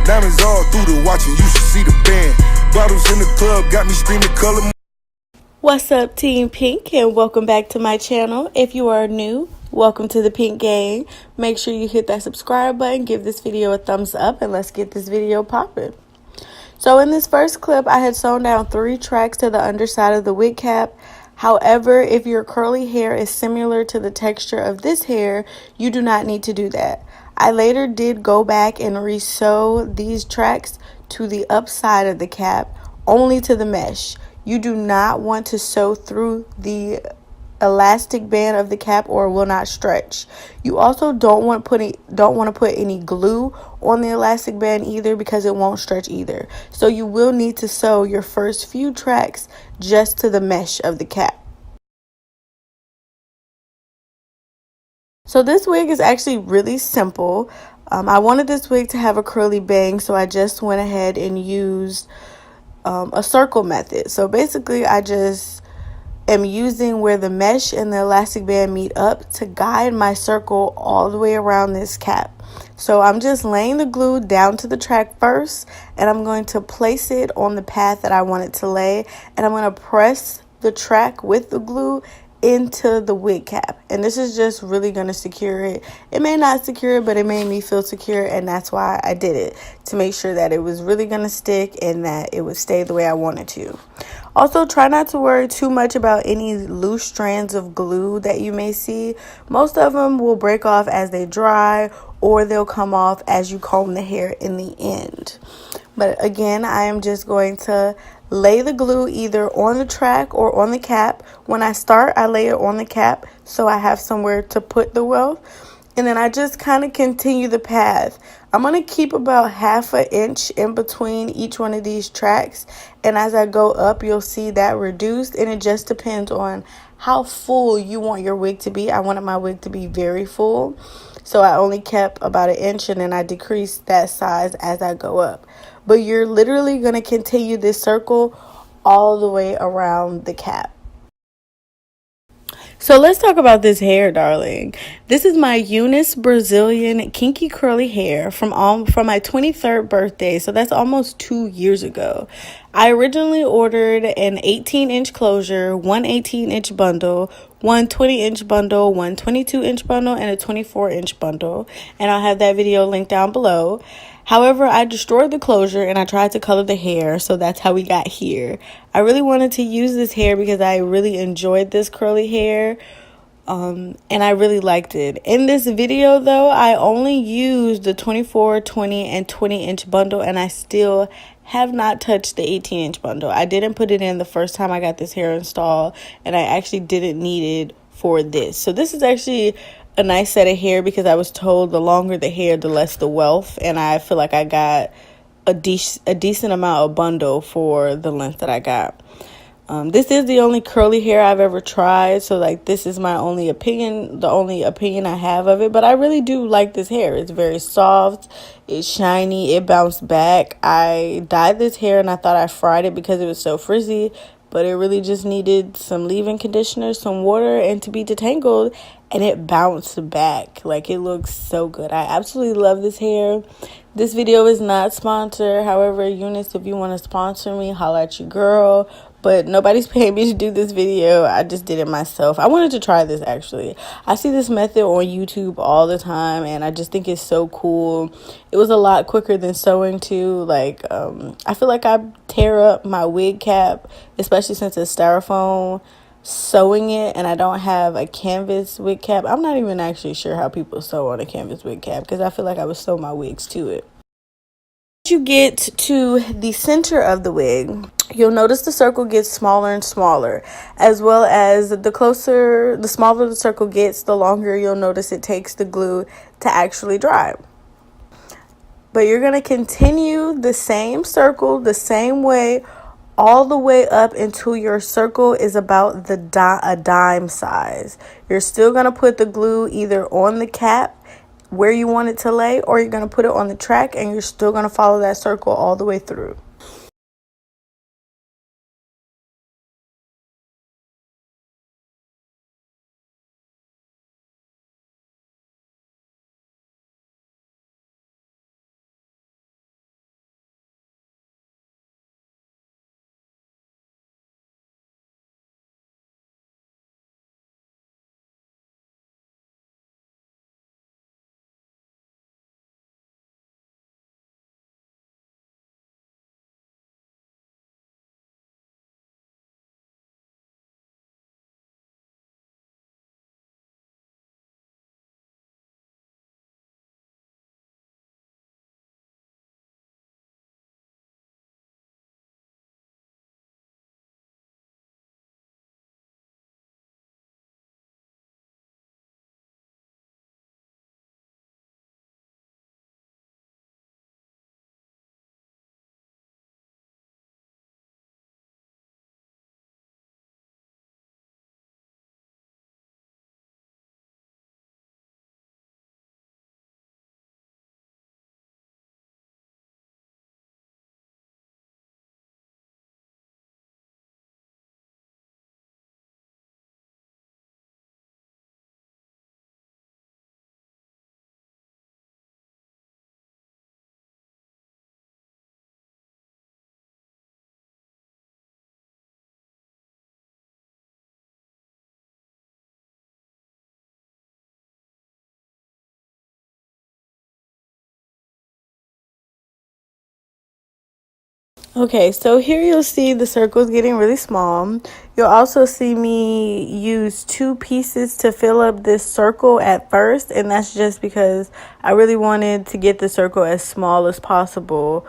Diamonds all through the watch and you should see the band. Bottles in the club got me screaming color. What's up, Team Pink, and welcome back to my channel. If you are new, welcome to the Pink Gang. Make sure you hit that subscribe button, give this video a thumbs up, and let's get this video popping. So in this first clip, I had sewn down 3 tracks to the underside of the wig cap. However, if your curly hair is similar to the texture of this hair, you do not need to do that. I later did go back and re-sew these tracks to the upside of the cap, only to the mesh. You do not want to sew through the elastic band of the cap or it will not stretch. You also don't want to put any glue on the elastic band either, because it won't stretch either. So you will need to sew your first few tracks just to the mesh of the cap. So this wig is actually really simple. I wanted this wig to have a curly bang, so I just went ahead and used a circle method. So basically I just am using where the mesh and the elastic band meet up to guide my circle all the way around this cap. So I'm just laying the glue down to the track first, and I'm going to place it on the path that I want it to lay, and I'm going to press the track with the glue into the wig cap, and this is just really going to secure it. It may not secure it, but it made me feel secure, and that's why I did it, to make sure that it was really going to stick and that it would stay the way I wanted to. Also, try not to worry too much about any loose strands of glue that you may see. Most of them will break off as they dry, or they'll come off as you comb the hair in the end. But again, I am just going to lay the glue either on the track or on the cap. When I start, I lay it on the cap so I have somewhere to put the welt. And then I just kind of continue the path. I'm going to keep about ½ an inch in between each one of these tracks. And as I go up, you'll see that reduced. And it just depends on how full you want your wig to be. I wanted my wig to be very full, so I only kept about 1 inch, and then I decreased that size as I go up. But you're literally going to continue this circle all the way around the cap. So let's talk about this hair, darling. This is my UNICE Brazilian kinky curly hair from my 23rd birthday. So that's almost 2 years ago. I originally ordered an 18-inch closure, one 18-inch bundle, one 20-inch bundle, one 22-inch bundle, and a 24-inch bundle. And I'll have that video linked down below. However, I destroyed the closure and I tried to color the hair, so that's how we got here. I really wanted to use this hair because I really enjoyed this curly hair, and I really liked it. In this video, though, I only used the 24, 20, and 20-inch bundle, and I still have not touched the 18-inch bundle. I didn't put it in the first time I got this hair installed, and I actually didn't need it for this. So this is actually a nice set of hair, because I was told the longer the hair, the less the wealth, and I feel like I got a decent amount of bundle for the length that I got. This is the only curly hair I've ever tried, so like this is my only opinion, the only opinion I have of it, but I really do like this hair. It's very soft, it's shiny, it bounced back. I dyed this hair and I thought I fried it because it was so frizzy, but it really just needed some leave-in conditioner, some water, and to be detangled, and it bounced back. Like, it looks so good. I absolutely love this hair. This video is not sponsored. However, UNICE, if you want to sponsor me, holla at your girl. But nobody's paying me to do this video. I just did it myself. I wanted to try this, actually. I see this method on YouTube all the time, and I just think it's so cool. It was a lot quicker than sewing, too. Like, I feel like I tear up my wig cap, especially since it's styrofoam, sewing it, and I don't have a canvas wig cap. I'm not even actually sure how people sew on a canvas wig cap, because I feel like I would sew my wigs to it. As you get to the center of the wig, you'll notice the circle gets smaller and smaller, as well as the smaller the circle gets, the longer you'll notice it takes the glue to actually dry. But you're going to continue the same circle the same way all the way up until your circle is about a dime size. You're still going to put the glue either on the cap where you want it to lay, or you're going to put it on the track, and you're still going to follow that circle all the way through. Okay, so here you'll see the circles getting really small. You'll also see me use 2 pieces to fill up this circle at first, and that's just because I really wanted to get the circle as small as possible,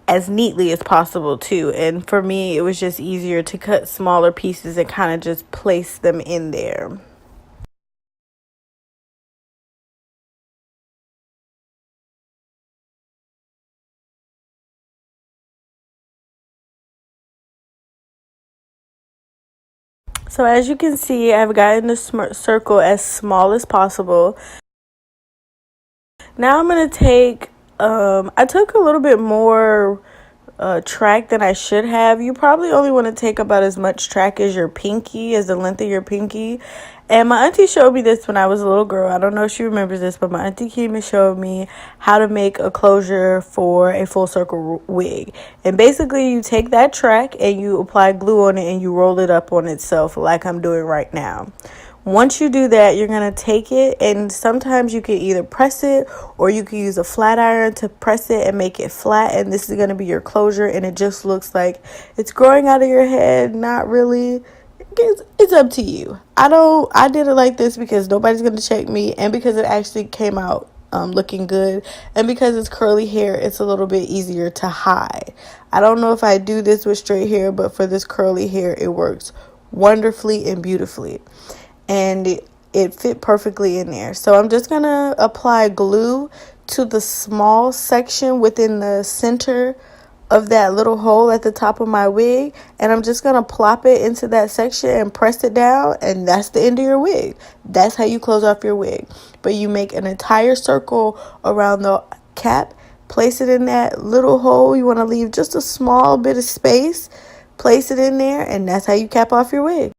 as neatly as possible too. And for me, it was just easier to cut smaller pieces and kind of just place them in there. So as you can see, I've gotten the circle as small as possible. Now I'm going to take, I took a little bit more track than I should have. You probably only want to take about as much track as your pinky, as the length of your pinky. And my auntie showed me this when I was a little girl. I don't know if she remembers this, but my auntie came and showed me how to make a closure for a full circle wig. And basically you take that track and you apply glue on it and you roll it up on itself like I'm doing right now. Once you do that, you're going to take it, and sometimes you can either press it or you can use a flat iron to press it and make it flat, and this is going to be your closure, and it just looks like it's growing out of your head. Not really. It's up to you. I did it like this because nobody's going to check me, and because it actually came out looking good, and because it's curly hair, it's a little bit easier to hide. I don't know if I do this with straight hair, but for this curly hair, it works wonderfully and beautifully. And it fit perfectly in there. So I'm just going to apply glue to the small section within the center of that little hole at the top of my wig. And I'm just going to plop it into that section and press it down. And that's the end of your wig. That's how you close off your wig. But you make an entire circle around the cap. Place it in that little hole. You want to leave just a small bit of space. Place it in there. And that's how you cap off your wig.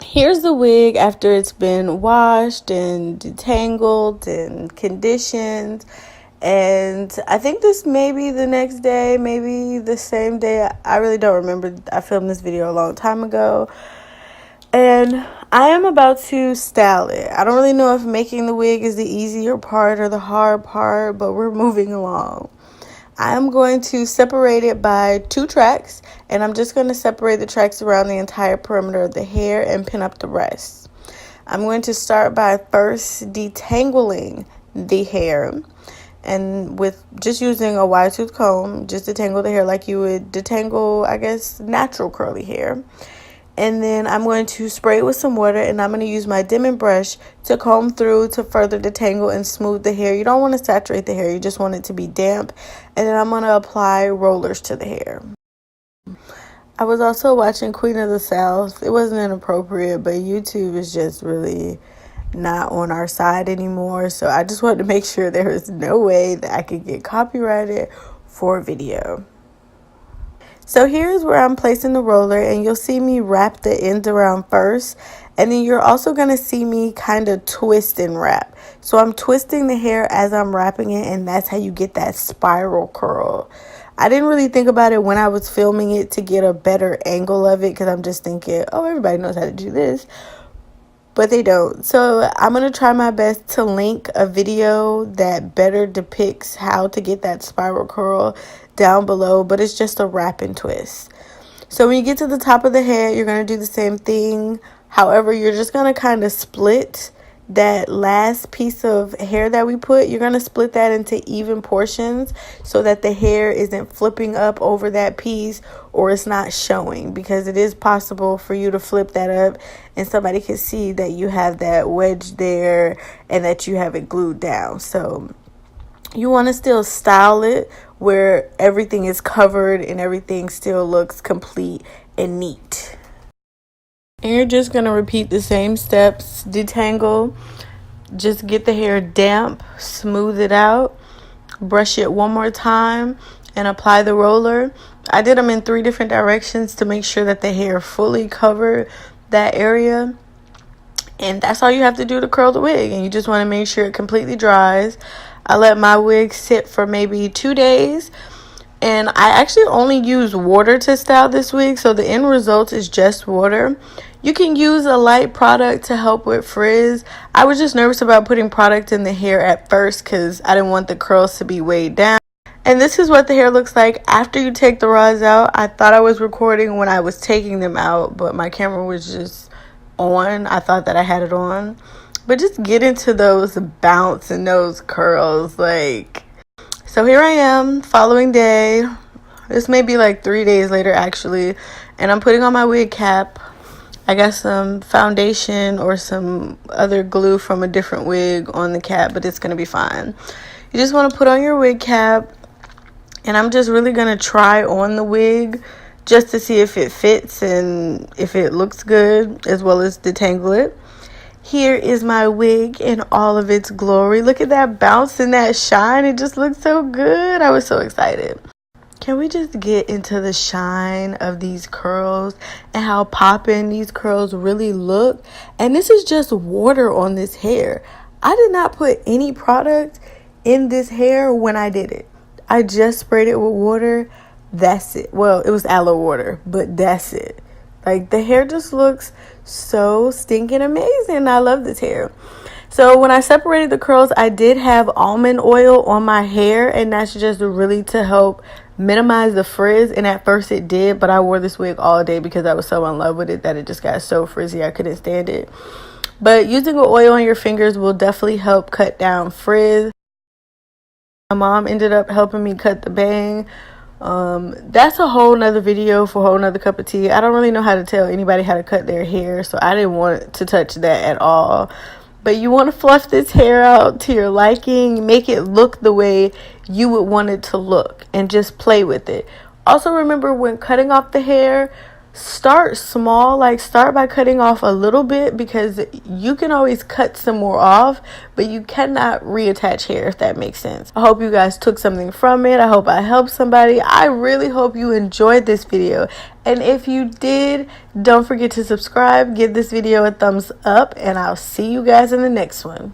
Here's the wig after it's been washed and detangled and conditioned. And I think this may be the next day, maybe the same day. I really don't remember. I filmed this video a long time ago. And I am about to style it. I don't really know if making the wig is the easier part or the hard part, but we're moving along. I'm going to separate it by 2 tracks, and I'm just going to separate the tracks around the entire perimeter of the hair and pin up the rest. I'm going to start by first detangling the hair, and with just using a wide tooth comb, just detangle the hair like you would detangle, I guess, natural curly hair. And then I'm going to spray it with some water, and I'm going to use my dimming brush to comb through to further detangle and smooth the hair. You don't want to saturate the hair. You just want it to be damp. And then I'm going to apply rollers to the hair. I was also watching Queen of the South. It wasn't inappropriate, but YouTube is just really not on our side anymore. So I just wanted to make sure there was no way that I could get copyrighted for a video. So here's where I'm placing the roller, and you'll see me wrap the ends around first, and then you're also going to see me kind of twist and wrap. So I'm twisting the hair as I'm wrapping it, and that's how you get that spiral curl. I didn't really think about it when I was filming it to get a better angle of it, because I'm just thinking, oh, everybody knows how to do this. But they don't. So I'm going to try my best to link a video that better depicts how to get that spiral curl down below, but it's just a wrap and twist. So when you get to the top of the head, you're going to do the same thing. However, you're just going to kind of split that last piece of hair that we put. You're going to split that into even portions so that the hair isn't flipping up over that piece or it's not showing, because it is possible for you to flip that up and somebody can see that you have that wedge there and that you have it glued down. So you want to still style it where everything is covered and everything still looks complete and neat. And you're just going to repeat the same steps. Detangle, just get the hair damp, smooth it out, brush it one more time, and apply the roller. I did them in 3 different directions to make sure that the hair fully covered that area. And that's all you have to do to curl the wig. And you just want to make sure it completely dries. I let my wig sit for maybe 2 days. And I actually only use water to style this wig, so the end result is just water. You can use a light product to help with frizz. I was just nervous about putting product in the hair at first because I didn't want the curls to be weighed down. And this is what the hair looks like after you take the rods out. I thought I was recording when I was taking them out, but my camera was just on. I thought that I had it on. But just get into those bounce and those curls, like... So here I am, following day. This may be like 3 days later, actually. And I'm putting on my wig cap. I got some foundation or some other glue from a different wig on the cap, but it's going to be fine. You just want to put on your wig cap. And I'm just really going to try on the wig just to see if it fits and if it looks good, as well as detangle it. Here is my wig in all of its glory. Look at that bounce and that shine. It just looks so good. I was so excited. Can we just get into the shine of these curls and how popping these curls really look? And this is just water on this hair. I did not put any product in this hair when I did it. I just sprayed it with water. That's it. Well, it was aloe water, but that's it. Like, the hair just looks so stinking amazing. I love this hair. So when I separated the curls, I did have almond oil on my hair, and that's just really to help minimize the frizz. And at first it did, but I wore this wig all day because I was so in love with it that it just got so frizzy I couldn't stand it. But using the oil on your fingers will definitely help cut down frizz. My mom ended up helping me cut the bang. That's a whole nother video for a whole nother cup of tea. I don't really know how to tell anybody how to cut their hair, so I didn't want to touch that at all. But you want to fluff this hair out to your liking, make it look the way you would want it to look, and just play with it. Also, remember, when cutting off the hair, start small. Like, start by cutting off a little bit, because you can always cut some more off, but you cannot reattach hair, if that makes sense. I hope you guys took something from it. I hope I helped somebody. I really hope you enjoyed this video, and if you did, don't forget to subscribe, give this video a thumbs up, and I'll see you guys in the next one.